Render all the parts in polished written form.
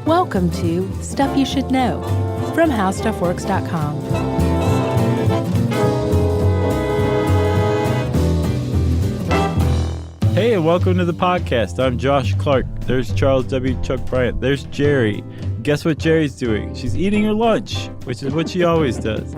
Welcome to Stuff You Should Know from HowStuffWorks.com. Hey, and welcome to the podcast. I'm Josh Clark. There's Charles W. Chuck Bryant. There's Jerry. Guess what Jerry's doing? She's eating her lunch, which is what she always does.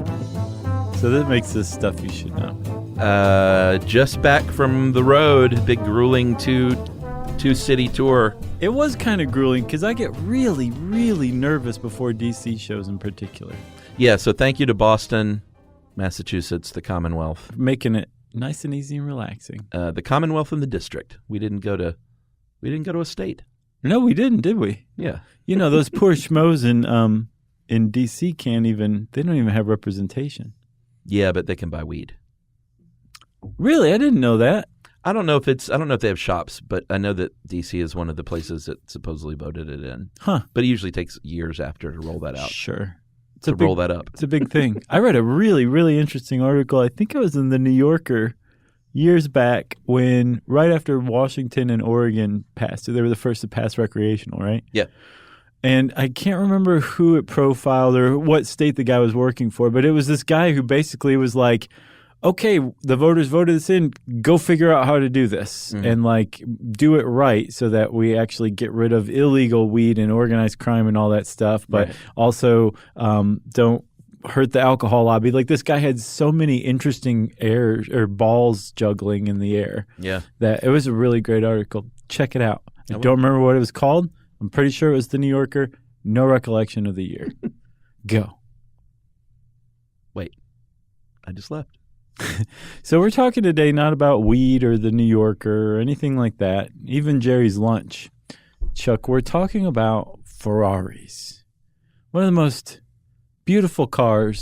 So that makes this Stuff You Should Know. Just back from the road, big grueling two-city tour. It was kind of grueling because I get really, really nervous before DC shows in particular. Yeah, so thank you to Boston, Massachusetts, the Commonwealth. Making it nice and easy and relaxing. The Commonwealth and the District. We didn't go to a state. No, we didn't, did we? Yeah. You know, those poor schmoes in DC they don't even have representation. Yeah, but they can buy weed. Really? I didn't know that. I don't know if they have shops, but I know that DC is one of the places that supposedly voted it in. Huh. But it usually takes years after to roll that out. Sure. Roll that up. It's a big thing. I read a really, really interesting article. I think it was in the New Yorker years back when right after Washington and Oregon passed. They were the first to pass recreational, right? Yeah. And I can't remember who it profiled or what state the guy was working for, but it was this guy who basically was like, okay, the voters voted this in, go figure out how to do this and like do it right so that we actually get rid of illegal weed and organized crime and all that stuff, but also don't hurt the alcohol lobby. Like this guy had so many interesting balls juggling in the air. Yeah. That it was a really great article. Check it out. I don't remember what it was called. I'm pretty sure it was the New Yorker. No recollection of the year. Go. Wait. I just left. So we're talking today not about weed or the New Yorker or anything like that, even Jerry's lunch. Chuck, we're talking about Ferraris. One of the most beautiful car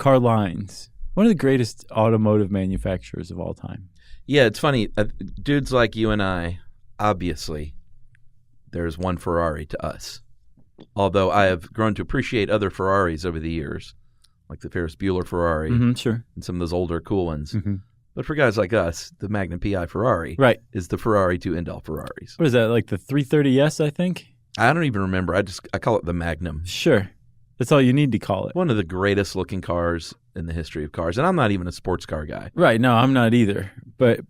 lines. One of the greatest automotive manufacturers of all time. Yeah, it's funny. Dudes like you and I, obviously, there's one Ferrari to us. Although I have grown to appreciate other Ferraris over the years. Like the Ferris Bueller Ferrari, sure, and some of those older cool ones. But for guys like us, the Magnum PI Ferrari is the Ferrari to end all Ferraris. What is that, like the 330S, I think? I don't even remember. I call it the Magnum. Sure. That's all you need to call it. One of the greatest looking cars in the history of cars. And I'm not even a sports car guy. Right. No, I'm not either. But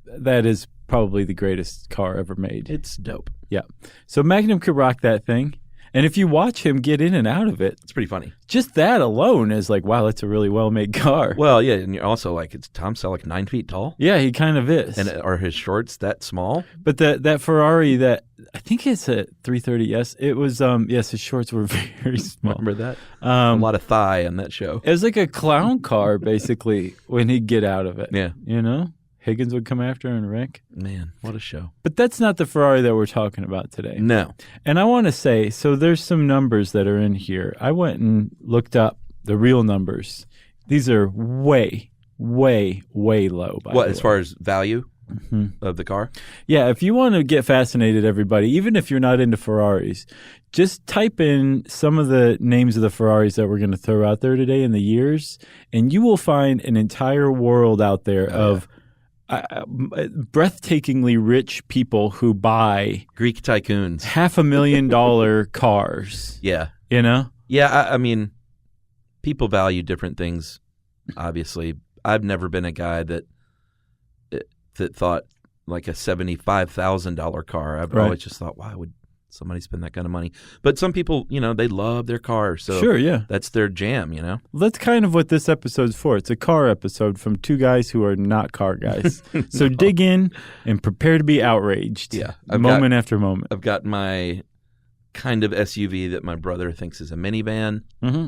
that is probably the greatest car ever made. It's dope. Yeah. So Magnum could rock that thing. And if you watch him get in and out of it, it's pretty funny. Just that alone is like, wow, that's a really well-made car. Well, yeah, and you're also like, it's Tom Selleck 9 feet tall? Yeah, he kind of is. And are his shorts that small? But that Ferrari, that I think it's a 330S. It was, yes, his shorts were very small. Remember that? A lot of thigh on that show. It was like a clown car, basically, when he'd get out of it. Yeah. You know? Higgins would come after and wreck. Man, what a show. But that's not the Ferrari that we're talking about today. No. And I want to say, so there's some numbers that are in here. I went and looked up the real numbers. These are way, way, way low. What, as far as value of the car? Yeah, if you want to get fascinated, everybody, even if you're not into Ferraris, just type in some of the names of the Ferraris that we're going to throw out there today in the years, and you will find an entire world out there of breathtakingly rich people who buy Greek tycoons, $500,000 cars. Yeah. You know? Yeah, I mean, people value different things, obviously. I've never been a guy that thought like a $75,000 car. I've always just thought, why would somebody spend that kind of money? But some people, you know, they love their cars. So sure, yeah. That's their jam, you know? That's kind of what this episode's for. It's a car episode from two guys who are not car guys. So dig in and prepare to be outraged. Yeah. Moment after moment. I've got my kind of SUV that my brother thinks is a minivan. Mm-hmm.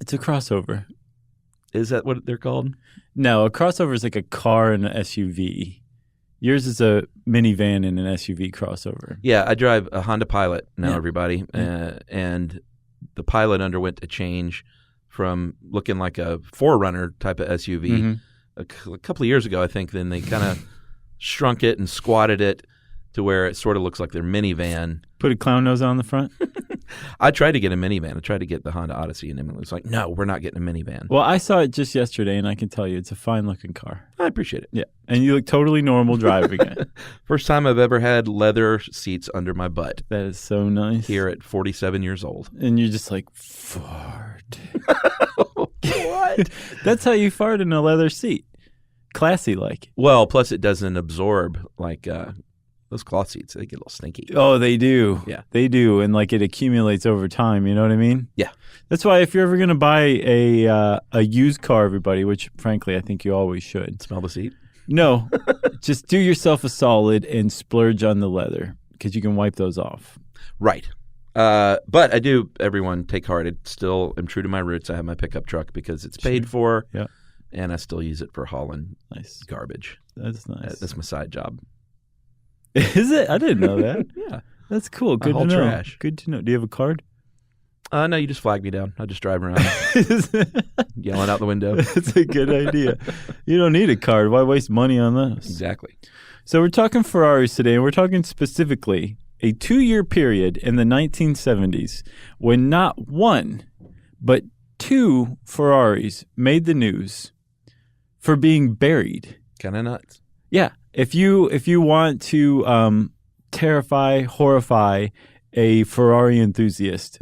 It's a crossover. Is that what they're called? No, a crossover is like a car and an SUV. Yours is a minivan and an SUV crossover. Yeah, I drive a Honda Pilot now, everybody. And the Pilot underwent a change from looking like a 4Runner type of SUV a couple of years ago, I think. Then they kind of shrunk it and squatted it to where it sort of looks like their minivan. Put a clown nose on the front? I tried to get a minivan. I tried to get the Honda Odyssey, and Emily was like, no, we're not getting a minivan. Well, I saw it just yesterday, and I can tell you it's a fine-looking car. I appreciate it. Yeah, and you look totally normal driving it. First time I've ever had leather seats under my butt. That is so nice. Here at 47 years old. And you're just like, fart. What? That's how you fart in a leather seat. Classy like. Well, plus it doesn't absorb like those cloth seats. They get a little stinky. Oh, they do. Yeah. They do. And like it accumulates over time. You know what I mean? Yeah. That's why if you're ever going to buy a used car, everybody, which frankly I think you always should. Smell the seat? No. Just do yourself a solid and splurge on the leather because you can wipe those off. Right. But I do, everyone, take heart. I still am true to my roots. I have my pickup truck because it's paid for. Yeah. And I still use it for hauling Nice. garbage. That's nice. That's my side job. Is it? I didn't know that. Yeah. That's cool. Good to haul know. trash. Good to know. Do you have a card? No, you just flag me down. I just drive around yelling out the window. That's a good idea. You don't need a card. Why waste money on those? Exactly. So we're talking Ferraris today, and we're talking specifically a 2-year period in the 1970s when not one, but 2 Ferraris made the news for being buried. Kind of nuts. Yeah. If you want to terrify, horrify a Ferrari enthusiast,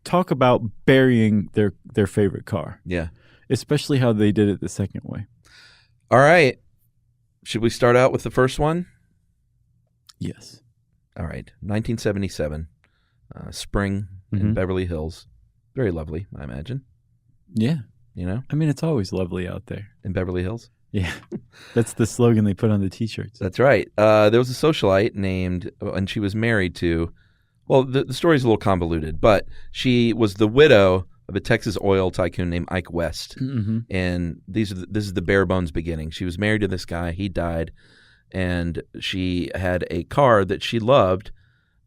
talk about burying their favorite car. Yeah. Especially how they did it the second way. All right. Should we start out with the first one? Yes. All right. 1977, spring in Beverly Hills. Very lovely, I imagine. Yeah. You know? I mean, it's always lovely out there. In Beverly Hills? Yeah. That's the slogan they put on the T-shirts. That's right. There was a socialite named, and she was married to, well, the story's a little convoluted, but she was the widow of a Texas oil tycoon named Ike West. Mm-hmm. And this is the bare bones beginning. She was married to this guy. He died. And she had a car that she loved,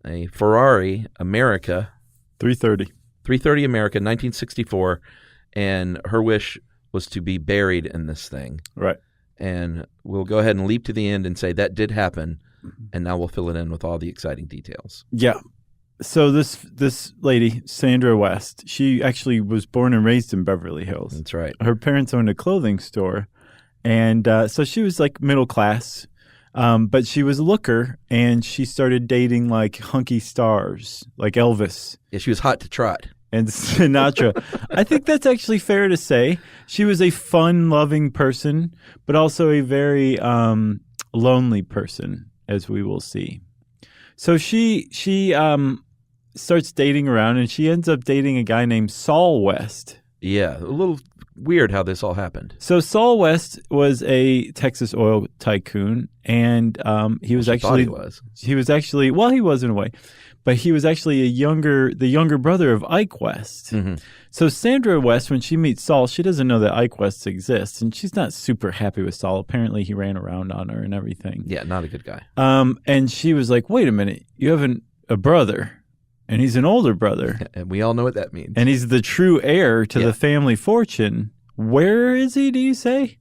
a Ferrari America. 330 America, 1964. And her wish was to be buried in this thing. Right. And we'll go ahead and leap to the end and say that did happen. And now we'll fill it in with all the exciting details. Yeah. So this lady, Sandra West, she actually was born and raised in Beverly Hills. That's right. Her parents owned a clothing store. And so she was like middle class. But she was a looker, and she started dating like hunky stars, like Elvis. Yeah, she was hot to trot. And Sinatra. I think that's actually fair to say. She was a fun-loving person, but also a very lonely person, as we will see. So she starts dating around, and she ends up dating a guy named Saul West. Yeah, a little weird how this all happened. So Saul West was a Texas oil tycoon, and he was actually well, he was in a way, but he was actually the younger brother of Ike West. Mm-hmm. So Sandra West, when she meets Saul, she doesn't know that Ike West exists, and she's not super happy with Saul. Apparently, he ran around on her and everything. Yeah, not a good guy. And she was like, "Wait a minute, you have a brother." And he's an older brother. And we all know what that means. And he's the true heir to the family fortune. Where is he, do you say?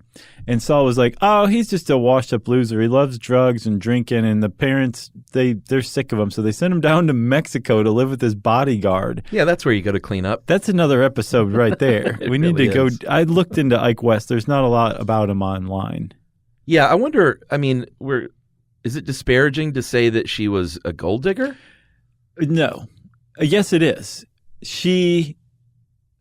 And Saul was like, oh, he's just a washed-up loser. He loves drugs and drinking, and the parents, they're sick of him. So they sent him down to Mexico to live with his bodyguard. Yeah, that's where you go to clean up. That's another episode right there. We need to go. I looked into Ike West. There's not a lot about him online. Yeah, I wonder, I mean, is it disparaging to say that she was a gold digger? No. Yes, it is. She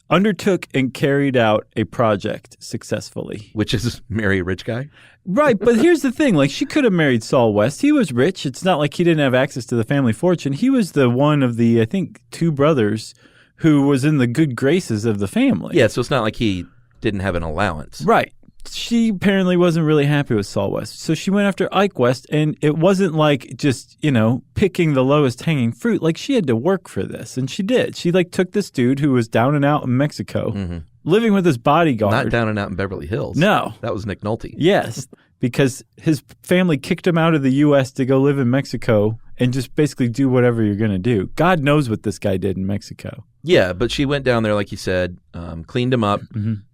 undertook and carried out a project successfully. Which is marry a rich guy? Right, but here's the thing. Like, she could have married Saul West. He was rich. It's not like he didn't have access to the family fortune. He was the one of the, I think, 2 brothers who was in the good graces of the family. Yeah, so it's not like he didn't have an allowance. Right. She apparently wasn't really happy with Saul West. So she went after Ike West, and it wasn't like just, picking the lowest hanging fruit. Like, she had to work for this, and she did. She, took this dude who was down and out in Mexico, living with his bodyguard. Not down and out in Beverly Hills. No. That was Nick Nolte. Yes, because his family kicked him out of the U.S. to go live in Mexico and just basically do whatever you're going to do. God knows what this guy did in Mexico. Yeah, but she went down there, like you said, cleaned him up,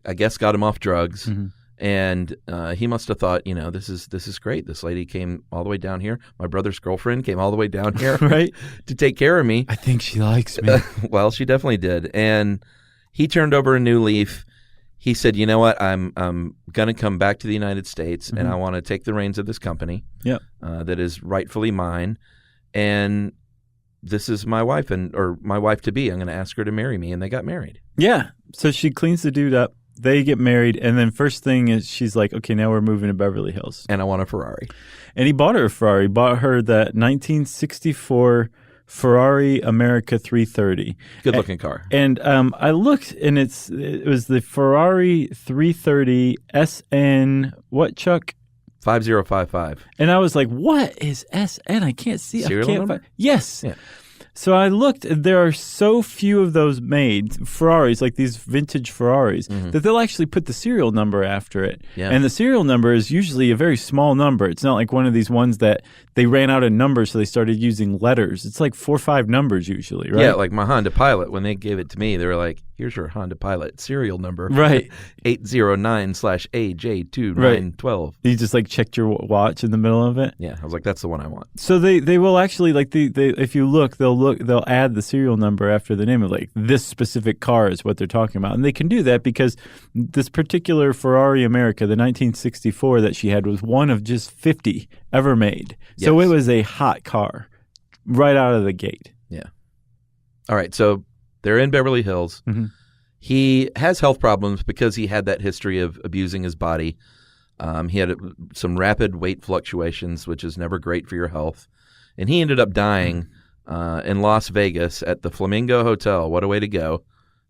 I guess got him off drugs, And he must have thought, this is great. This lady came all the way down here. My brother's girlfriend came all the way down here right? to take care of me. I think she likes me. Well, she definitely did. And he turned over a new leaf. He said, you know what, I'm going to come back to the United States, and I want to take the reins of this company that is rightfully mine. And this is my wife, or my wife-to-be. I'm going to ask her to marry me. And they got married. Yeah. So she cleans the dude up. They get married, and then first thing is she's like, okay, now we're moving to Beverly Hills. And I want a Ferrari. And he bought her a Ferrari. He bought her that 1964 Ferrari America 330. Good-looking car. And I looked, and it was the Ferrari 330 SN, what, Chuck? 5055. And I was like, what is SN? I can't see. Serial number? Yes. Yeah. So I looked, there are so few of those made, Ferraris, like these vintage Ferraris, that they'll actually put the serial number after it. Yeah. And the serial number is usually a very small number. It's not like one of these ones that they ran out of numbers, so they started using letters. It's like 4 or 5 numbers usually, right? Yeah, like my Honda Pilot, when they gave it to me, they were like, here's your Honda Pilot serial number. Right. 809/AJ2912. You just like checked your watch in the middle of it? Yeah, I was like, that's the one I want. So they will actually, like, they if you look, they'll add the serial number after the name of, like, this specific car is what they're talking about. And they can do that because this particular Ferrari America, the 1964 that she had, was one of just 50 ever made. So Yes. it was a hot car right out of the gate. Yeah. All right, so they're in Beverly Hills. He has health problems because he had that history of abusing his body. He had some rapid weight fluctuations, which is never great for your health. And he ended up dying in Las Vegas at the Flamingo Hotel. What a way to go.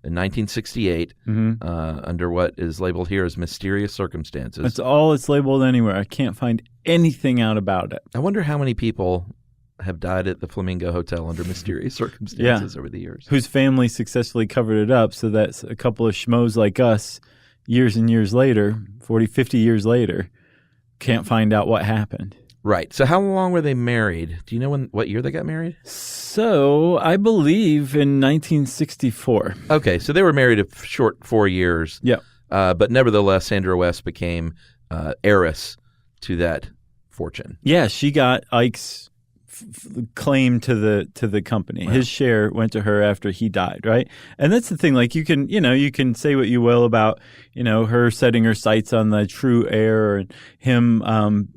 In 1968, under what is labeled here as mysterious circumstances. That's all it's labeled anywhere. I can't find anything out about it. I wonder how many people have died at the Flamingo Hotel under mysterious circumstances over the years. Whose family successfully covered it up so that a couple of schmoes like us, years and years later, 40, 50 years later, can't find out what happened. Right. So how long were they married? Do you know what year they got married? So I believe in 1964. Okay. So they were married a short 4 years. Yeah. But nevertheless, Sandra West became heiress to that fortune. Yeah, she got Ike's claim to the company. Wow. His share went to her after he died, right? And that's the thing. Like, you can say what you will about, her setting her sights on the true heir and him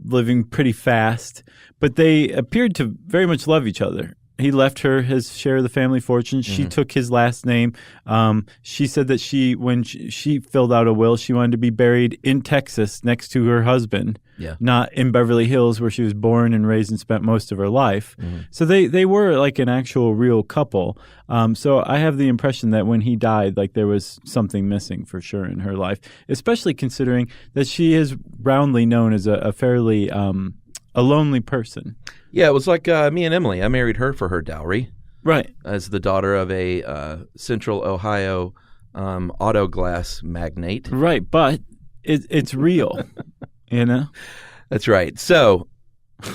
living pretty fast, but they appeared to very much love each other. He left her his share of the family fortune. She took his last name. She said that when she filled out a will, she wanted to be buried in Texas next to her husband, not in Beverly Hills where she was born and raised and spent most of her life. So they were like an actual real couple. So I have the impression that when he died, like, there was something missing for sure in her life, especially considering that she is roundly known as a fairly a lonely person. Yeah, it was like me and Emily. I married her for her dowry. Right. As the daughter of a Central Ohio auto glass magnate. Right, but it's real, That's right. So,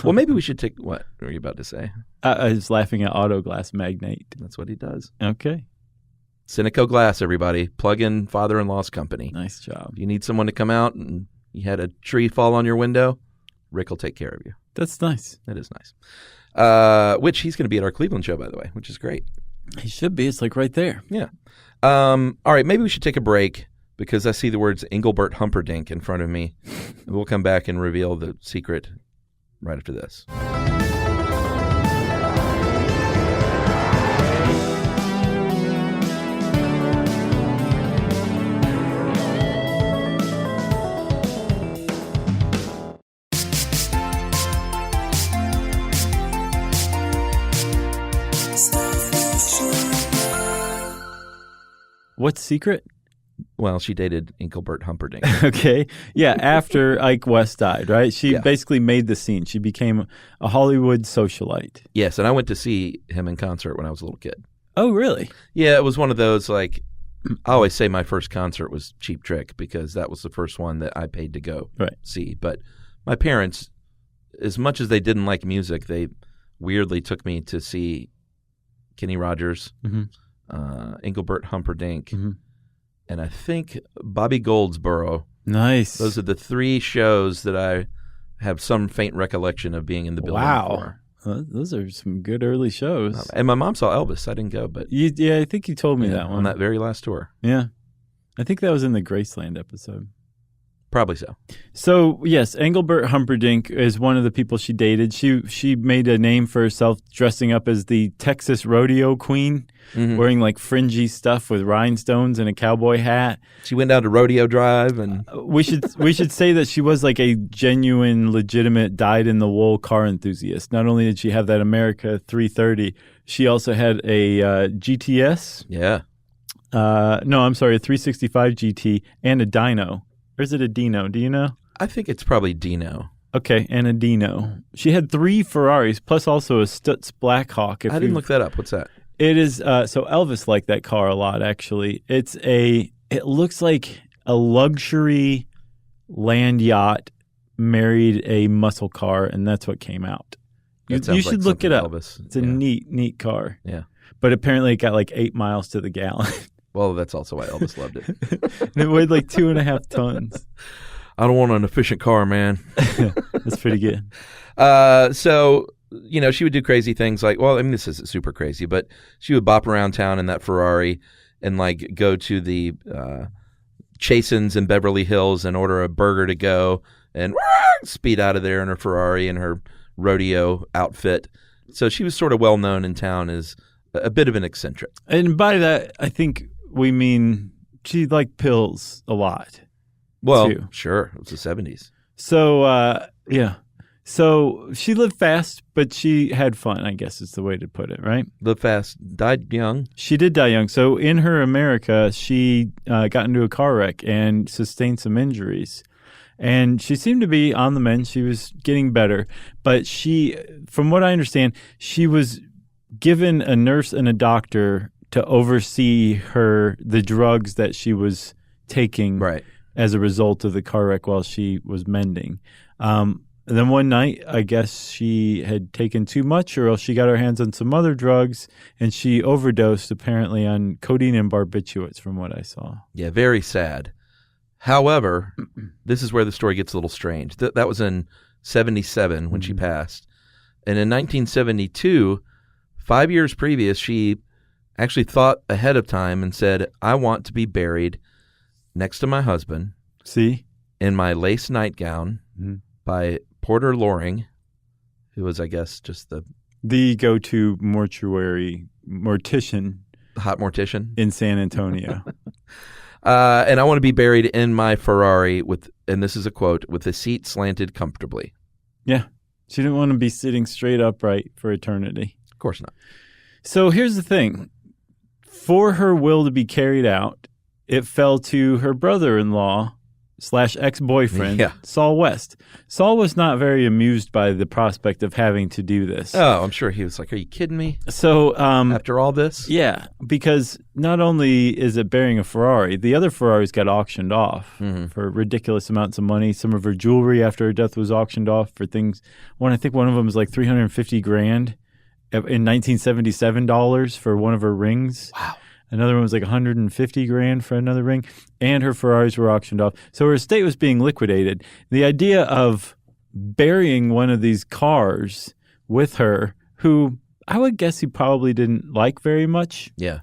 well, maybe we should take – what were you about to say? I was laughing at auto glass magnate. That's what he does. Okay. Cineco Glass, everybody. Plug in father-in-law's company. Nice job. If you need someone to come out and you had a tree fall on your window, Rick will take care of you. That's nice. That is nice. Which he's going to be at our Cleveland show, by the way, which is great. He should be. It's like right there. Yeah. All right, maybe we should take a break because I see the words Engelbert Humperdinck in front of me. We'll come back and reveal the secret right after this. What's secret? Well, she dated Engelbert Humperdinck. Okay. Yeah, after Ike West died, right? She basically made the scene. She became a Hollywood socialite. Yes, and I went to see him in concert when I was a little kid. Oh, really? Yeah, it was one of those, like, I always say my first concert was Cheap Trick because that was the first one that I paid to go see. But my parents, as much as they didn't like music, they weirdly took me to see Kenny Rogers, Engelbert Humperdinck, and I think Bobby Goldsboro Nice. Those are the 3 shows that I have some faint recollection of being in the building for. Those are some good early shows. And my mom saw Elvis. I didn't go, but Yeah, I think you told me that one. on that very last tour. Yeah. I think that was in the Graceland episode. Probably so. So, yes, Engelbert Humperdinck is one of the people she dated. She made a name for herself dressing up as the Texas rodeo queen, wearing like fringy stuff with rhinestones and a cowboy hat. She went down to Rodeo Drive, and We should say that she was like a genuine, legitimate, dyed-in-the-wool car enthusiast. Not only did she have that America 330, she also had a GTS. yeah. No, I'm sorry, a 365 GT and a dyno. Or is it a Dino? Do you know? I think it's probably Dino. Okay, and a Dino. She had 3 Ferraris, plus also a Stutz Blackhawk. I didn't look that up. What's that? It is, so Elvis liked that car a lot, actually. It looks like a luxury land yacht married a muscle car, and that's what came out. You should look it up. Elvis. It's a neat car. Yeah. But apparently it got like 8 miles to the gallon. Well, that's also why Elvis loved it. And it weighed like 2.5 tons. I don't want an efficient car, man. That's pretty good. So, she would do crazy things like, well, I mean, this isn't super crazy, but she would bop around town in that Ferrari and like go to the Chasen's in Beverly Hills and order a burger to go and speed out of there in her Ferrari in her rodeo outfit. So she was sort of well known in town as a bit of an eccentric. And by that, I think we mean she liked pills a lot. Well, too. Sure. It was the 70s. So, yeah. So she lived fast, but she had fun, I guess is the way to put it, right? Lived fast, died young. She did die young. So in her America, she got into a car wreck and sustained some injuries. And she seemed to be on the mend. She was getting better. But she, from what I understand, she was given a nurse and a doctor to oversee the drugs that she was taking as a result of the car wreck while she was mending. And then one night, I guess she had taken too much, or else she got her hands on some other drugs, and she overdosed apparently on codeine and barbiturates from what I saw. Yeah, very sad. However, this is where the story gets a little strange. That was in 1977 when she passed. And in 1972, 5 years previous, she actually thought ahead of time and said, I want to be buried next to my husband. See? In my lace nightgown by Porter Loring, who was, I guess, just the go-to mortician. Hot mortician. In San Antonio. And I want to be buried in my Ferrari with, and this is a quote, with the seat slanted comfortably. Yeah. She didn't want to be sitting straight upright for eternity. Of course not. So here's the thing. For her will to be carried out, it fell to her brother-in-law / ex-boyfriend, Saul West. Saul was not very amused by the prospect of having to do this. Oh, I'm sure he was like, are you kidding me? So after all this? Yeah, because not only is it burying a Ferrari, the other Ferraris got auctioned off for ridiculous amounts of money. Some of her jewelry after her death was auctioned off for things. I think one of them was like $350,000 in 1977 dollars for one of her rings. Wow. Another one was like $150,000 for another ring, and her Ferraris were auctioned off. So her estate was being liquidated. The idea of burying one of these cars with her, who I would guess he probably didn't like very much. Yeah.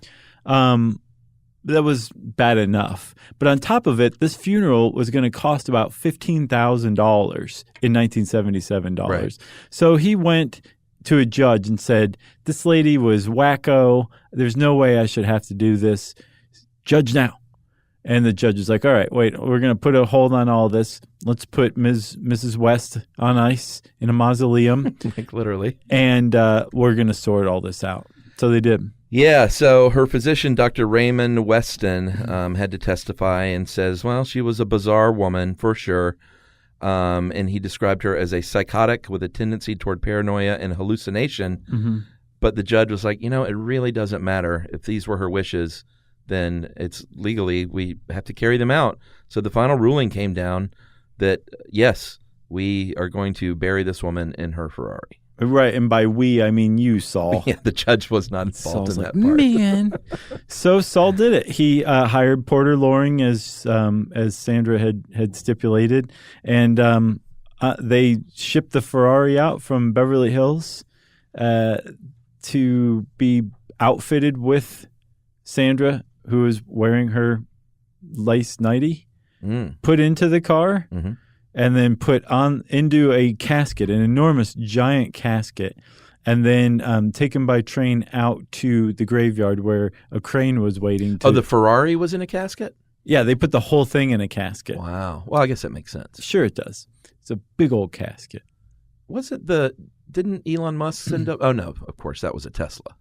That was bad enough. But on top of it, this funeral was going to cost about $15,000 in 1977 dollars. Right. So he went to a judge and said, this lady was wacko. There's no way I should have to do this. Judge now. And the judge is like, all right, wait, we're going to put a hold on all this. Let's put Mrs. West on ice in a mausoleum. Like literally. And we're going to sort all this out. So they did. Yeah, so her physician, Dr. Raymond Weston, had to testify and says, well, she was a bizarre woman for sure. And he described her as a psychotic with a tendency toward paranoia and hallucination. Mm-hmm. But the judge was like, it really doesn't matter. If these were her wishes, then it's legally, we have to carry them out. So the final ruling came down that, yes, we are going to bury this woman in her Ferrari. Right, and by we, I mean you, Saul. Yeah, the judge was not involved in that part. Man. So Saul did it. He hired Porter Loring as Sandra had stipulated, and they shipped the Ferrari out from Beverly Hills to be outfitted with Sandra, who was wearing her lace nightie, put into the car, and then put into a casket, an enormous giant casket, and then taken by train out to the graveyard where a crane was waiting. The Ferrari was in a casket? Yeah, they put the whole thing in a casket. Wow. Well, I guess that makes sense. Sure it does. It's a big old casket. Didn't Elon Musk send up? Oh, no, of course, that was a Tesla.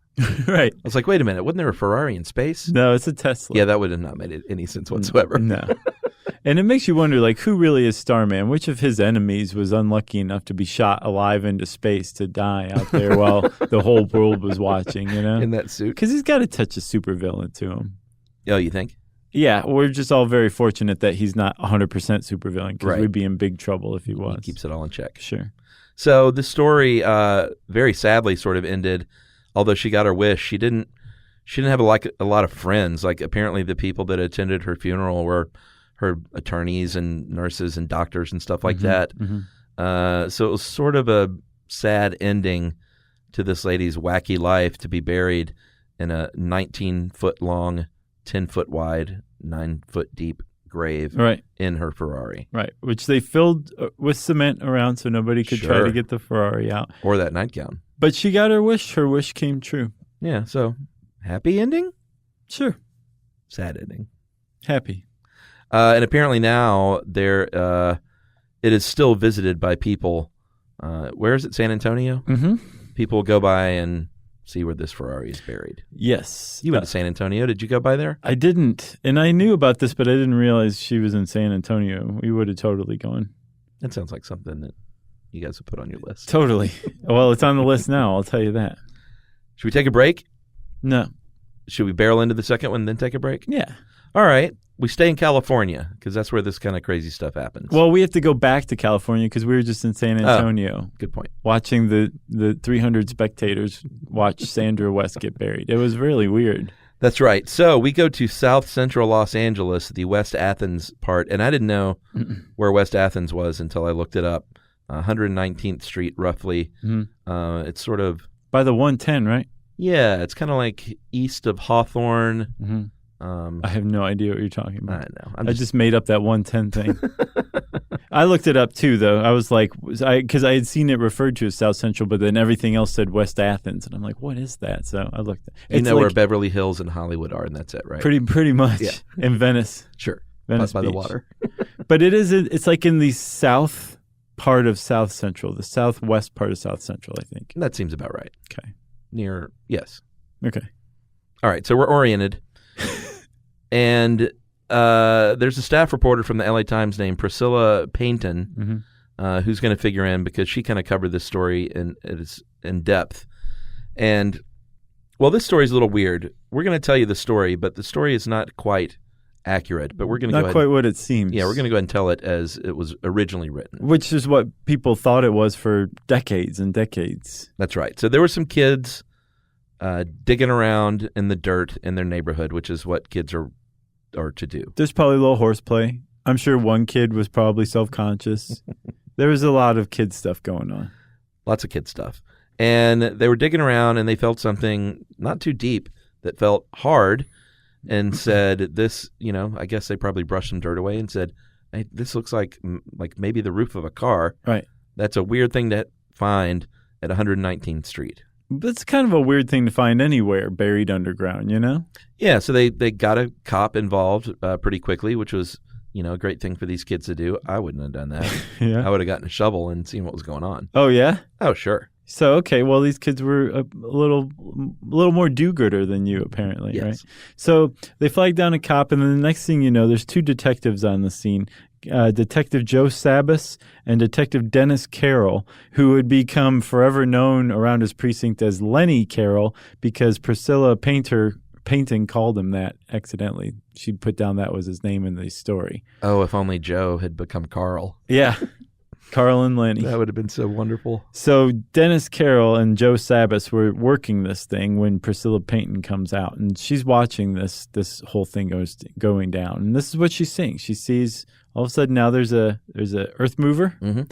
Right. I was like, wait a minute, wasn't there a Ferrari in space? No, it's a Tesla. Yeah, that would have not made any sense whatsoever. No. And it makes you wonder, like, who really is Starman? Which of his enemies was unlucky enough to be shot alive into space to die out there while the whole world was watching, you know? In that suit? Because he's got a touch of supervillain to him. Oh, you think? Yeah, we're just all very fortunate that he's not 100% supervillain, because Right. we'd be in big trouble if he was. He keeps it all in check. Sure. So the story, very sadly, sort of ended. Although she got her wish, she didn't have a lot of friends. Like, apparently the people that attended her funeral were her attorneys and nurses and doctors and stuff like that. So it was sort of a sad ending to this lady's wacky life, to be buried in a 19-foot long, 10-foot wide, 9-foot deep grave in her Ferrari. Right, which they filled with cement around so nobody could try to get the Ferrari out. Or that nightgown. But she got her wish. Her wish came true. Yeah, so happy ending? Sure. Sad ending. Happy. And apparently now it is still visited by people. Where is it? San Antonio? Mm-hmm. People go by and see where this Ferrari is buried. Yes. You went to San Antonio. Did you go by there? I didn't. And I knew about this, but I didn't realize she was in San Antonio. We would have totally gone. That sounds like something that you guys would put on your list. Totally. Well, it's on the list now. I'll tell you that. Should we take a break? No. Should we barrel into the second one and then take a break? Yeah. All right. We stay in California because that's where this kind of crazy stuff happens. Well, we have to go back to California because we were just in San Antonio. Good point. Watching the 300 spectators watch Sandra West get buried. It was really weird. That's right. So we go to South Central Los Angeles, the West Athens part, and I didn't know where West Athens was until I looked it up. 119th Street, roughly. It's sort of... By the 110, right? Yeah, it's kind of like east of Hawthorne. I have no idea what you're talking about. I know. I just made up that 110 thing. I looked it up too, though. I was like, because I had seen it referred to as South Central, but then everything else said West Athens, and I'm like, what is that? So I looked. You know where Beverly Hills and Hollywood are, and that's it, right? Pretty much. Yeah. In Venice. Sure. Venice by Beach. the water. But it's like in the south part of South Central, the southwest part of South Central, I think. That seems about right. Okay. Yes. Okay. All right, so we're oriented. And there's a staff reporter from the LA Times named Priscilla Paynton who's going to figure in because she kind of covered this story in depth. And, well, this story is a little weird. We're going to tell you the story, but the story is not quite accurate. But we're going to not quite what it seems. Yeah, we're going to go ahead and tell it as it was originally written. Which is what people thought it was for decades and decades. That's right. So there were some kids digging around in the dirt in their neighborhood, which is what kids are to do. There's probably a little horseplay. I'm sure one kid was probably self-conscious. There was a lot of kid stuff going on. Lots of kid stuff. And they were digging around and they felt something not too deep that felt hard and said this, I guess they probably brushed some dirt away and said, hey, this looks like maybe the roof of a car. Right. That's a weird thing to find at 119th Street. That's kind of a weird thing to find anywhere buried underground, Yeah, so they got a cop involved pretty quickly, which was, a great thing for these kids to do. I wouldn't have done that. Yeah. I would have gotten a shovel and seen what was going on. Oh, yeah? Oh, sure. So, okay, well, these kids were a little more do-gooder than you, apparently, yes. Right? So they flag down a cop, and then the next thing you know, there's two detectives on the scene. Detective Joe Sabas and Detective Dennis Carroll, who would become forever known around his precinct as Lenny Carroll because Priscilla Painting called him that accidentally. She put down that was his name in the story. Oh, if only Joe had become Carl. Yeah. Carl and Lenny. That would have been so wonderful. So Dennis Carroll and Joe Sabas were working this thing when Priscilla Payton comes out, and she's watching this whole thing going down. And this is what she's seeing. She sees all of a sudden now there's a earth mover. Mm-hmm.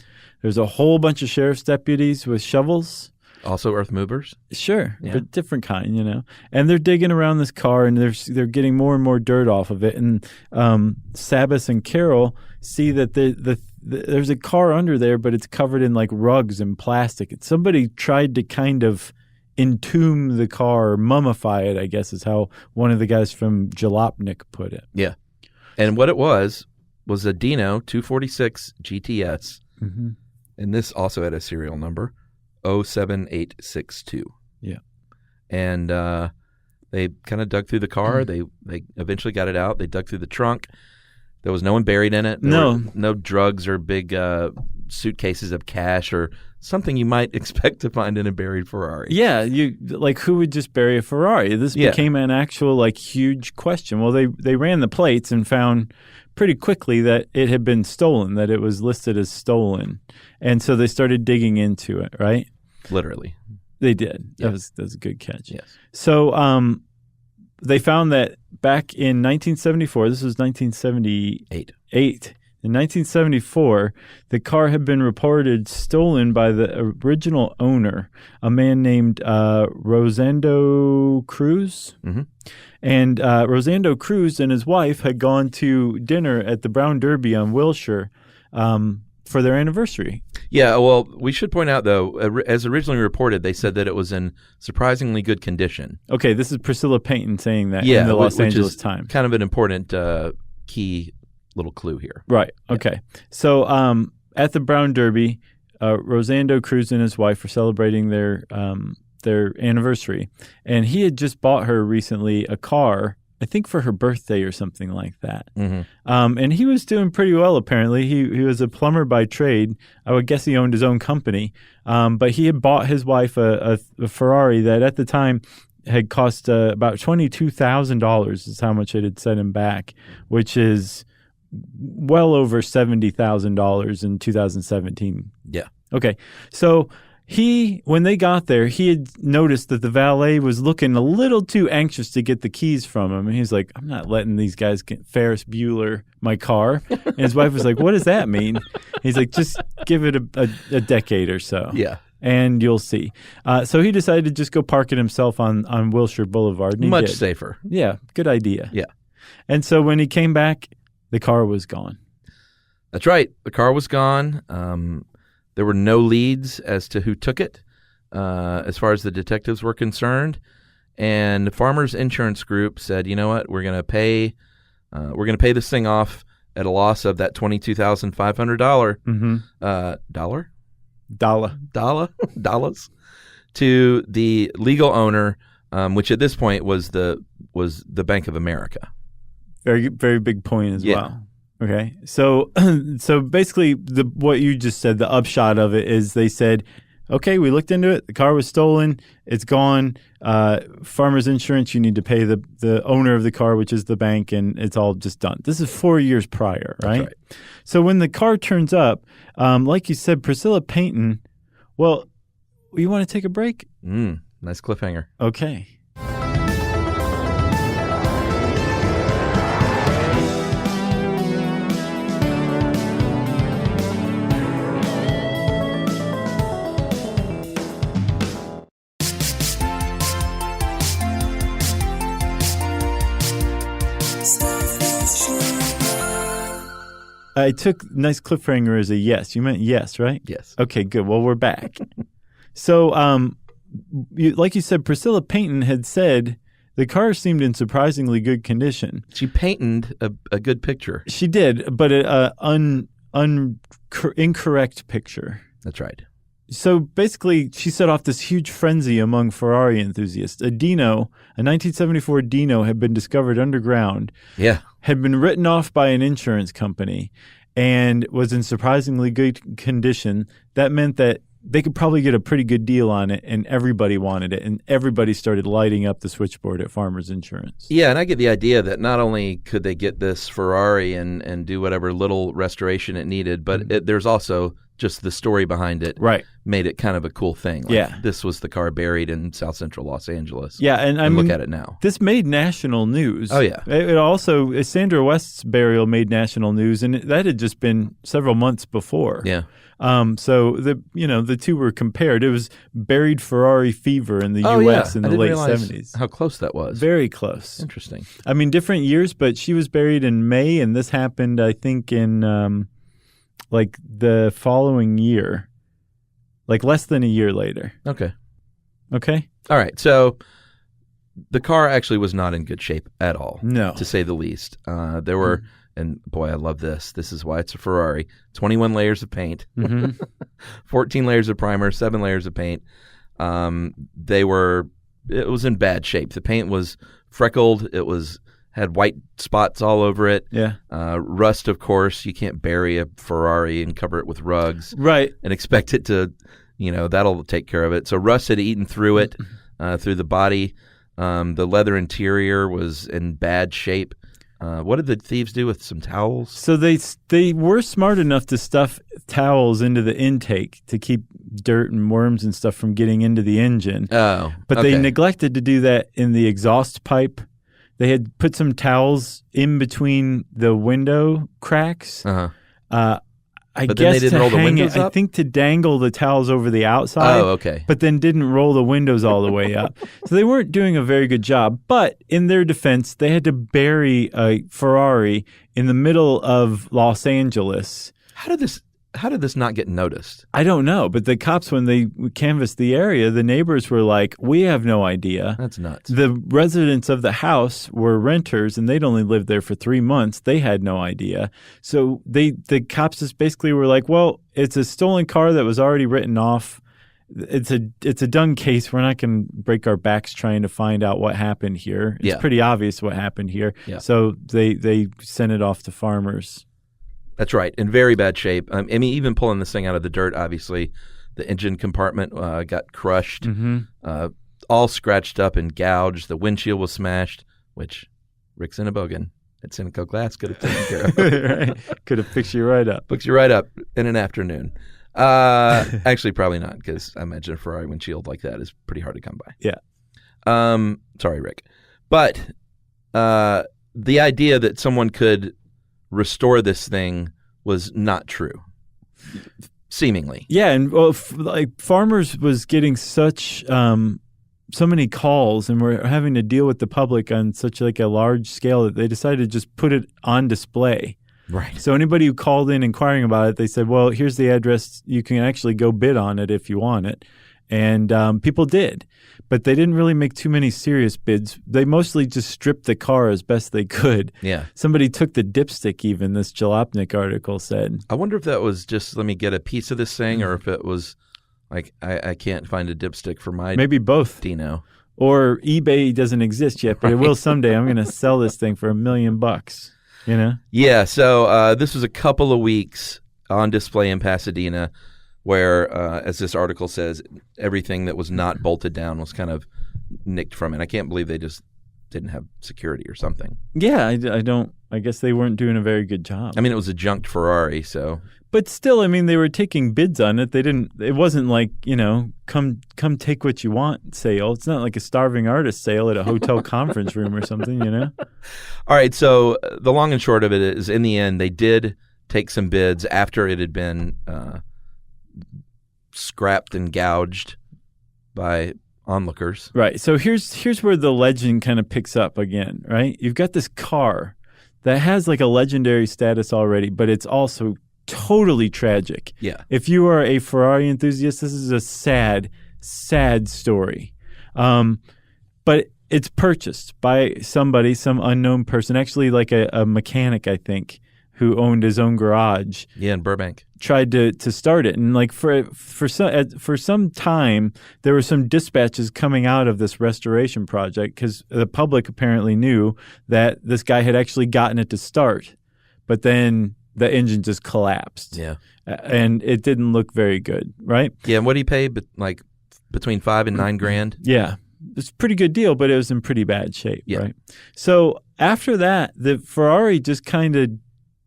There's a whole bunch of sheriff's deputies with shovels. Also earth movers? Sure, Yeah. but different kind, And they're digging around this car, and they're getting more and more dirt off of it. And Sabas and Carroll see that there's a car under there, but it's covered in like rugs and plastic. And somebody tried to kind of entomb the car, or mummify it, I guess is how one of the guys from Jalopnik put it. Yeah. And what it was a Dino 246 GTS. Mm-hmm. And this also had a serial number, 07862. Yeah. And they kind of dug through the car. They eventually got it out. They dug through the trunk. There was no one buried in it. There were no drugs or big suitcases of cash or something you might expect to find in a buried Ferrari. Yeah, who would just bury a Ferrari? This became an actual huge question. Well, they ran the plates and found pretty quickly that it had been stolen, that it was listed as stolen. And so they started digging into it, right? Literally. They did. Yeah. That was a good catch. Yes. So they found that back in 1974, this was 1978. In 1974, the car had been reported stolen by the original owner, a man named Rosando Cruz. Mm-hmm. And Rosando Cruz and his wife had gone to dinner at the Brown Derby on Wilshire for their anniversary. Yeah, well, we should point out, though, as originally reported, they said that it was in surprisingly good condition. Okay, this is Priscilla Payton saying that in the Los Angeles Times. Kind of an important key little clue here. Right, okay. So at the Brown Derby, Rosando Cruz and his wife were celebrating their anniversary, and he had just bought her recently a car, I think for her birthday or something like that. Mm-hmm. And he was doing pretty well, apparently. He was a plumber by trade. I would guess he owned his own company. But he had bought his wife a Ferrari that at the time had cost about $22,000 is how much it had set him back, which is well over $70,000 in 2017. Yeah. Okay. So when they got there, he had noticed that the valet was looking a little too anxious to get the keys from him. And he's like, I'm not letting these guys get Ferris Bueller my car. And his wife was like, what does that mean? He's like, just give it a decade or so. Yeah. And you'll see. So he decided to just go park it himself on Wilshire Boulevard. And he Much did. safer. Yeah. Good idea. Yeah. And so when he came back, the car was gone. That's right. The car was gone. There were no leads as to who took it, as far as the detectives were concerned. And the Farmers Insurance Group said, you know what, we're going to pay this thing off at a loss of that $22,500 dollars to the legal owner, which at this point was the Bank of America. Very, very big point as well. Okay, so basically, what you just said, the upshot of it is they said, okay, we looked into it. The car was stolen. It's gone. Farmers Insurance, you need to pay the owner of the car, which is the bank, and it's all just done. This is 4 years prior, right? That's right. So when the car turns up, like you said, Priscilla Payton, well, you want to take a break? Nice cliffhanger. Okay. I took nice cliffhanger as a yes. You meant yes, right? Yes. Okay, good. Well, we're back. So, like you said, Priscilla Payton had said the car seemed in surprisingly good condition. She painted a good picture. She did, but an incorrect picture. That's right. So basically, she set off this huge frenzy among Ferrari enthusiasts. A 1974 Dino had been discovered underground. Yeah. Had been written off by an insurance company and was in surprisingly good condition. That meant that they could probably get a pretty good deal on it, and everybody wanted it, and everybody started lighting up the switchboard at Farmers Insurance. Yeah, and I get the idea that not only could they get this Ferrari and do whatever little restoration it needed, but there's also just the story behind it Right. made it kind of a cool thing. Like, Yeah. this was the car buried in South Central Los Angeles. Yeah, and I mean, look at it now. This made national news. Oh, yeah. It also, Sandra West's burial made national news, and that had just been several months before. Yeah. So the two were compared. It was buried Ferrari fever in the U.S. in the late 70s. How close that was. Very close. Interesting. I mean, different years, but she was buried in May, and this happened, I think, in like the following year, like less than a year later. Okay. Okay? All right. So the car actually was not in good shape at all. No. To say the least. There were, and boy, I love this. This is why it's a Ferrari. 21 layers of paint, 14 layers of primer, 7 layers of paint. It was in bad shape. The paint was freckled. Had white spots all over it. Yeah. Rust, of course. You can't bury a Ferrari and cover it with rugs. Right. And expect it to, that'll take care of it. So rust had eaten through it, through the body. The leather interior was in bad shape. What did the thieves do with some towels? So they were smart enough to stuff towels into the intake to keep dirt and worms and stuff from getting into the engine. Oh, but okay. they neglected to do that in the exhaust pipe. They had put some towels in between the window cracks. I But guess then they didn't to roll the hang windows it, up? I think to dangle the towels over the outside. Oh, okay. But then didn't roll the windows all the way up. So they weren't doing a very good job. But in their defense, they had to bury a Ferrari in the middle of Los Angeles. How did this not get noticed? I don't know. But the cops, when they canvassed the area, the neighbors were like, we have no idea. That's nuts. The residents of the house were renters, and they'd only lived there for 3 months. They had no idea. So the cops just basically were like, well, it's a stolen car that was already written off. It's a done case. We're not going to break our backs trying to find out what happened here. It's pretty obvious what happened here. Yeah. So they sent it off to farmers. That's right. In very bad shape. I mean, even pulling this thing out of the dirt, obviously, the engine compartment got crushed, all scratched up and gouged. The windshield was smashed, which Rick Cinnabogan at Cinnaco Glass could have taken care of. Right. Could have fixed you right up. Fixed you right up in an afternoon. Actually, probably not, because I imagine a Ferrari windshield like that is pretty hard to come by. Yeah. Sorry, Rick. But the idea that someone could restore this thing was not true, seemingly. Yeah, and farmers was getting such so many calls, and we're having to deal with the public on such like a large scale that they decided to just put it on display. Right. So anybody who called in inquiring about it, they said, well, here's the address. You can actually go bid on it if you want it. And people did. But they didn't really make too many serious bids. They mostly just stripped the car as best they could. Yeah. Somebody took the dipstick even, this Jalopnik article said. I wonder if that was just, let me get a piece of this thing, or if it was like, I can't find a dipstick for my Maybe both. Dino. Or eBay doesn't exist yet, but it will someday. I'm going to sell this thing for $1 million, you know? Yeah, so this was a couple of weeks on display in Pasadena, where, as this article says, everything that was not bolted down was kind of nicked from it. I can't believe they just didn't have security or something. Yeah, I guess they weren't doing a very good job. I mean, it was a junked Ferrari, so. But still, I mean, they were taking bids on it. It wasn't like, come take what you want sale. It's not like a starving artist sale at a hotel conference room or something, All right, so the long and short of it is, in the end, they did take some bids after it had been scrapped and gouged by onlookers. Right. So here's where the legend kind of picks up again, right? You've got this car that has like a legendary status already, but it's also totally tragic. Yeah. If you are a Ferrari enthusiast, this is a sad, sad story. But it's purchased by somebody, some unknown person, actually like a mechanic, I think, who owned his own garage. Yeah, in Burbank. Tried to start it, and like for some time there were some dispatches coming out of this restoration project because the public apparently knew that this guy had actually gotten it to start, but then the engine just collapsed. Yeah, and it didn't look very good, right? Yeah, and what did he pay? Like between $5,000 and $9,000. Yeah, it's a pretty good deal, but it was in pretty bad shape. Yeah. Right. So after that, the Ferrari just kind of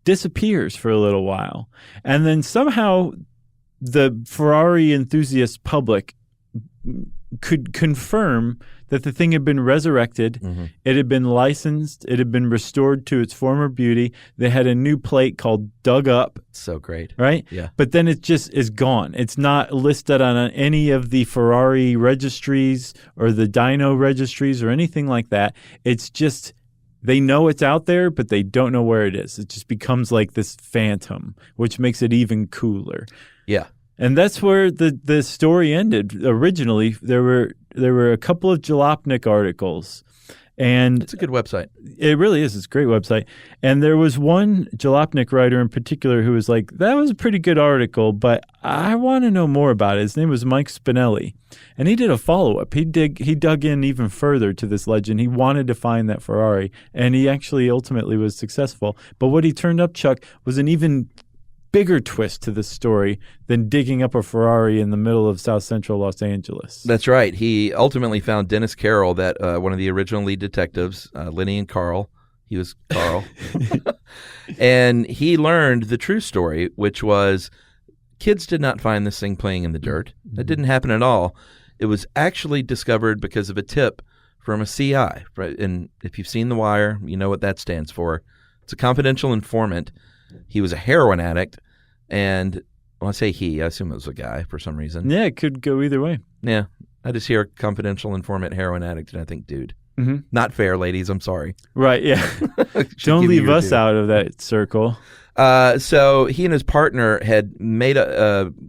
disappears for a little while, and then somehow the Ferrari enthusiast public could confirm that the thing had been resurrected. Mm-hmm. It had been licensed. It had been restored to its former beauty. They had a new plate called Dug Up. So great. Right? Yeah. But then it just is gone. It's not listed on any of the Ferrari registries or the dyno registries or anything like that. It's just they know it's out there, but they don't know where it is. It just becomes like this phantom, which makes it even cooler. Yeah. And that's where the story ended. Originally, there were a couple of Jalopnik articles, and It's a good website. it really is. It's a great website. And there was one Jalopnik writer in particular who was like, "That was a pretty good article, but I want to know more about it." His name was Mike Spinelli, and he did a follow up. He dug in even further to this legend. He wanted to find that Ferrari, and he actually ultimately was successful. But what he turned up, Chuck, was an even bigger twist to the story than digging up a Ferrari in the middle of South Central Los Angeles. That's right. He ultimately found Dennis Carroll, that one of the original lead detectives, Lenny and Carl. He was Carl. And he learned the true story, which was kids did not find this thing playing in the dirt. That didn't happen at all. It was actually discovered because of a tip from a CI. And if you've seen The Wire, you know what that stands for. It's a confidential informant. He was a heroin addict, and when I say he, I assume it was a guy for some reason. Yeah, it could go either way. Yeah, I just hear confidential informant, heroin addict, and I think dude. Mm-hmm. Not fair, ladies. I'm sorry. Right, yeah. Don't leave us out of that circle. So he and his partner had made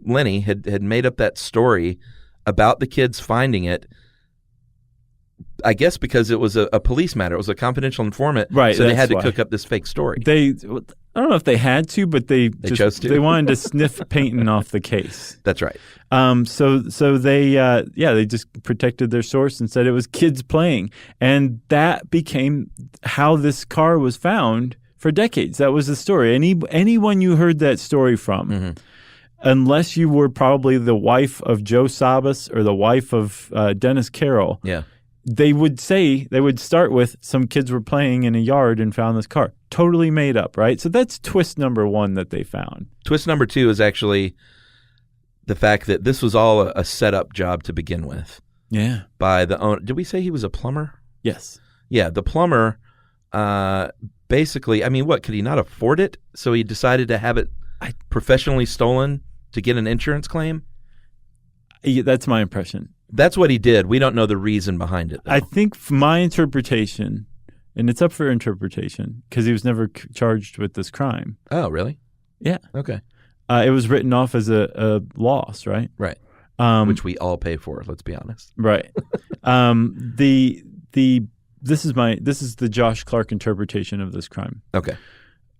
Lenny had made up that story about the kids finding it. I guess because it was a police matter. It was a confidential informant. Right. So they had to why. cook up this fake story. I don't know if they had to, but they chose to. They wanted to sniff Peyton off the case. That's right. So they just protected their source and said it was kids playing, and that became how this car was found for decades. That was the story. Anyone you heard that story from, Mm-hmm. unless you were probably the wife of Joe Sabas or the wife of Dennis Carroll, Yeah. they would start with some kids were playing in a yard and found this car. Totally made up, right? So that's twist number one that they found. Twist number two is actually the fact that this was all a setup job to begin with. Yeah. By the owner. Did we say he was a plumber? Yes. Yeah, the plumber basically, I mean, what, could he not afford it? So he decided to have it professionally stolen to get an insurance claim? Yeah, that's my impression. That's what he did. We don't know the reason behind it, though. I think my interpretation, and it's up for interpretation because he was never charged with this crime. Oh, really? Yeah. Okay. It was written off as a loss, right? Right. Which we all pay for, let's be honest. Right. This is the Josh Clark interpretation of this crime. Okay.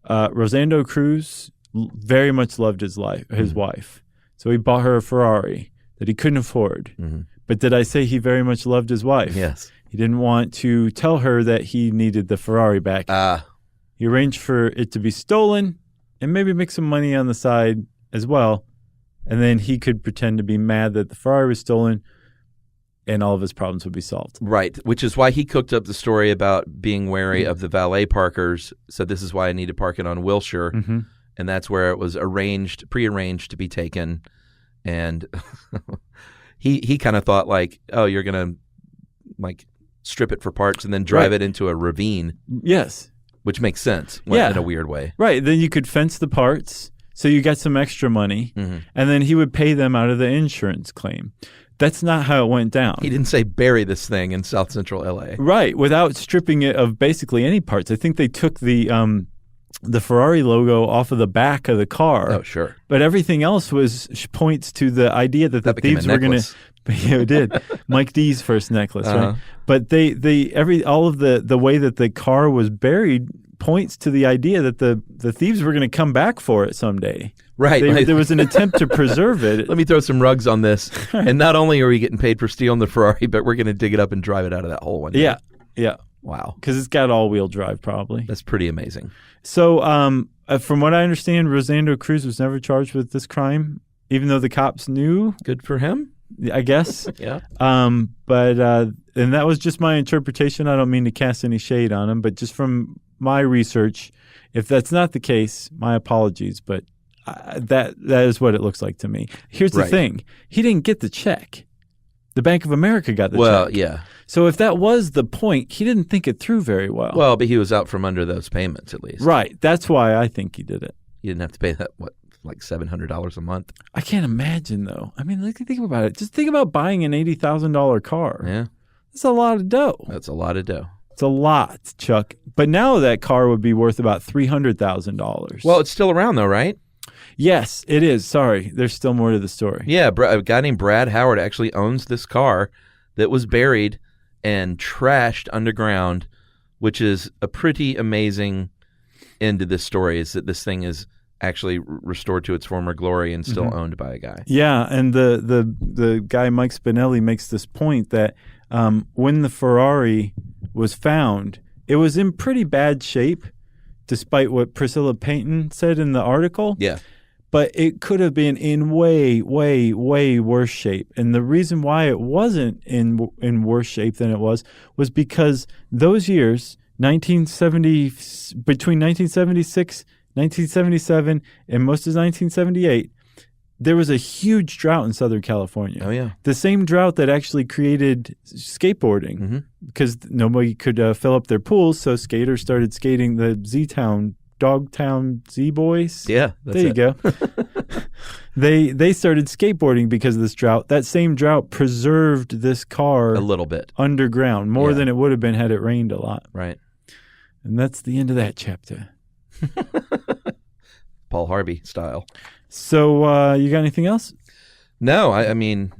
Rosando Cruz very much loved his wife. So he bought her a Ferrari that he couldn't afford. Mm-hmm. But did I say he very much loved his wife? Yes. He didn't want to tell her that he needed the Ferrari back. He arranged for it to be stolen and maybe make some money on the side as well. And then he could pretend to be mad that the Ferrari was stolen and all of his problems would be solved. Right, which is why he cooked up the story about being wary of the valet parkers. So this is why I need to park it on Wilshire. Mm-hmm. And that's where it was prearranged to be taken. And he kind of thought like, oh, you're going to like strip it for parts and then drive it into a ravine. Yes. Which makes sense in a weird way. Right. Then you could fence the parts so you got some extra money, mm-hmm. and then he would pay them out of the insurance claim. That's not how it went down. He didn't say bury this thing in South Central LA. Right, without stripping it of basically any parts. I think they took the Ferrari logo off of the back of the car. Oh, sure. But everything else points to the idea that the thieves were going to. Yeah, it did. Mike D's first necklace, right? But all of the way that the car was buried points to the idea that the thieves were going to come back for it someday. Right. There was an attempt to preserve it. Let me throw some rugs on this. And not only are we getting paid for stealing the Ferrari, but we're going to dig it up and drive it out of that hole one day. Yeah. Yeah. Wow. Because it's got all-wheel drive probably. That's pretty amazing. So from what I understand, Rosando Cruz was never charged with this crime, even though the cops knew. Good for him. I guess. Yeah. And that was just my interpretation. I don't mean to cast any shade on him, but just from my research, if that's not the case, my apologies, but That is what it looks like to me. Here's the thing. He didn't get the check. The Bank of America got the check. Well, yeah. So if that was the point, he didn't think it through very well. Well, but he was out from under those payments at least. Right. That's why I think he did it. You didn't have to pay that, like $700 a month? I can't imagine, though. I mean, think about it. Just think about buying an $80,000 car. Yeah. That's a lot of dough. That's a lot of dough. It's a lot, Chuck. But now that car would be worth about $300,000. Well, it's still around, though, right? Yes, it is. Sorry. There's still more to the story. Yeah, a guy named Brad Howard actually owns this car that was buried and trashed underground, which is a pretty amazing end to this story, is that this thing is actually restored to its former glory and still owned by a guy. Yeah, and the guy Mike Spinelli makes this point that when the Ferrari was found, it was in pretty bad shape, despite what Priscilla Payton said in the article. Yeah. But it could have been in way, way, way worse shape. And the reason why it wasn't in worse shape than it was because those years, between 1976, 1977, and most of 1978, there was a huge drought in Southern California. Oh, yeah. The same drought that actually created skateboarding because nobody could fill up their pools, so skaters started skating the Z-Town, Dogtown Z-Boys. Yeah, there you go. They started skateboarding because of this drought. That same drought preserved this car a little bit underground, more than it would have been had it rained a lot. Right. And that's the end of that chapter. Paul Harvey style. So you got anything else? No, I mean,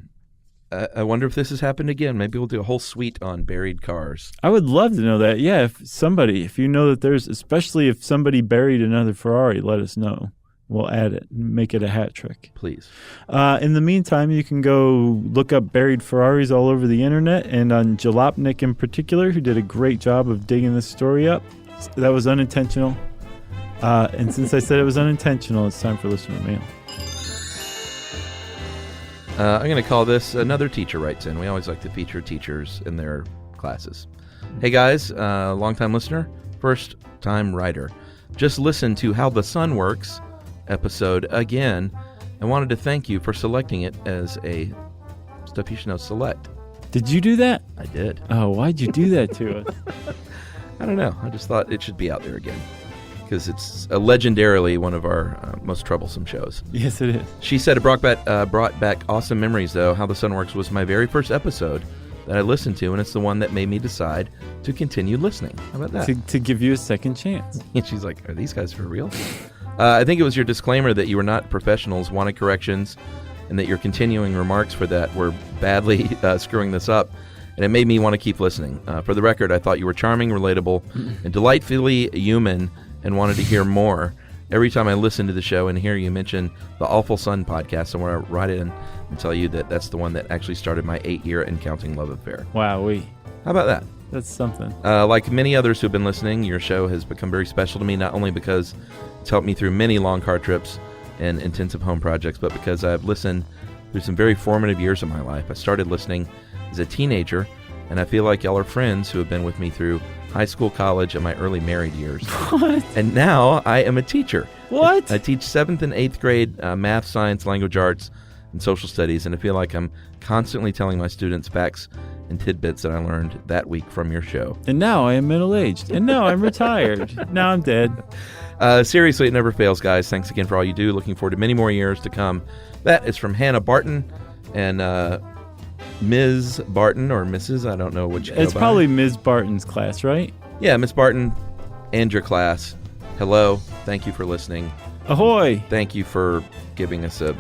I wonder if this has happened again. Maybe we'll do a whole suite on buried cars. I would love to know that. Yeah, if you know that there's, especially if somebody buried another Ferrari, let us know. We'll add it and make it a hat trick. Please. In the meantime, you can go look up buried Ferraris all over the internet and on Jalopnik in particular, who did a great job of digging this story up. That was unintentional. And since I said it was unintentional, it's time for listener mail. I'm going to call this Another Teacher Writes In. We always like to feature teachers in their classes. Hey guys, long-time listener, first-time writer. Just listened to How the Sun Works episode again and wanted to thank you for selecting it as a Stuff You Should Know Select. Did you do that? I did. Oh, why'd you do that to us? I don't know. I just thought it should be out there again because it's legendarily one of our most troublesome shows. Yes, it is. She said it brought back awesome memories, though. How the Sun Works was my very first episode that I listened to, and it's the one that made me decide to continue listening. How about that? To give you a second chance. And she's like, are these guys for real? I think it was your disclaimer that you were not professionals, wanted corrections, and that your continuing remarks for that were badly screwing this up. And it made me want to keep listening. For the record, I thought you were charming, relatable, and delightfully human, and wanted to hear more. Every time I listen to the show and hear you mention the Awful Sun podcast, I want to write in and tell you that that's the one that actually started my 8-year and counting love affair. Wowee. How about that? That's something. Like many others who've been listening, your show has become very special to me, not only because it's helped me through many long car trips and intensive home projects, but because I've listened through some very formative years of my life. I started listening as a teenager, and I feel like y'all are friends who have been with me through high school, college, and my early married years. What? And now I am a teacher. What? I teach 7th and 8th grade math, science, language arts, and social studies, and I feel like I'm constantly telling my students facts and tidbits that I learned that week from your show. And now I am middle-aged. And now I'm retired. Now I'm dead. Seriously, it never fails, guys. Thanks again for all you do. Looking forward to many more years to come. That is from Hannah Barton and Ms. Barton or Mrs. I don't know which. It's probably Ms. Barton's class, right? Yeah, Miss Barton and your class. Hello. Thank you for listening. Ahoy. Thank you for giving us a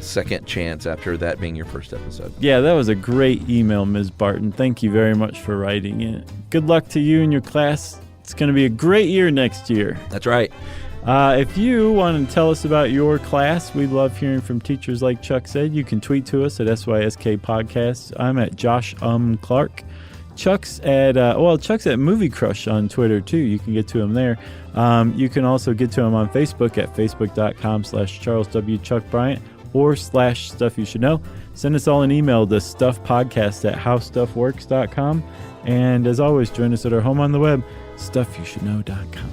second chance after that being your first episode. Yeah, that was a great email, Ms. Barton. Thank you very much for writing it. Good luck to you and your class. It's going to be a great year next year. That's right. If you want to tell us about your class, we love hearing from teachers like Chuck said. You can tweet to us at SYSK Podcasts. I'm at Josh Clark. Chuck's at Movie Crush on Twitter, too. You can get to him there. You can also get to him on Facebook at facebook.com/Charles W. Chuck Bryant or /Stuff You Should Know. Send us all an email to stuffpodcast@howstuffworks.com. And as always, join us at our home on the web, stuffyoushouldknow.com.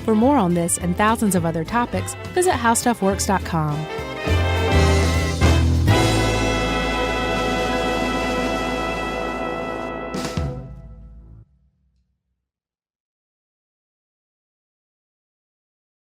For more on this and thousands of other topics, visit howstuffworks.com.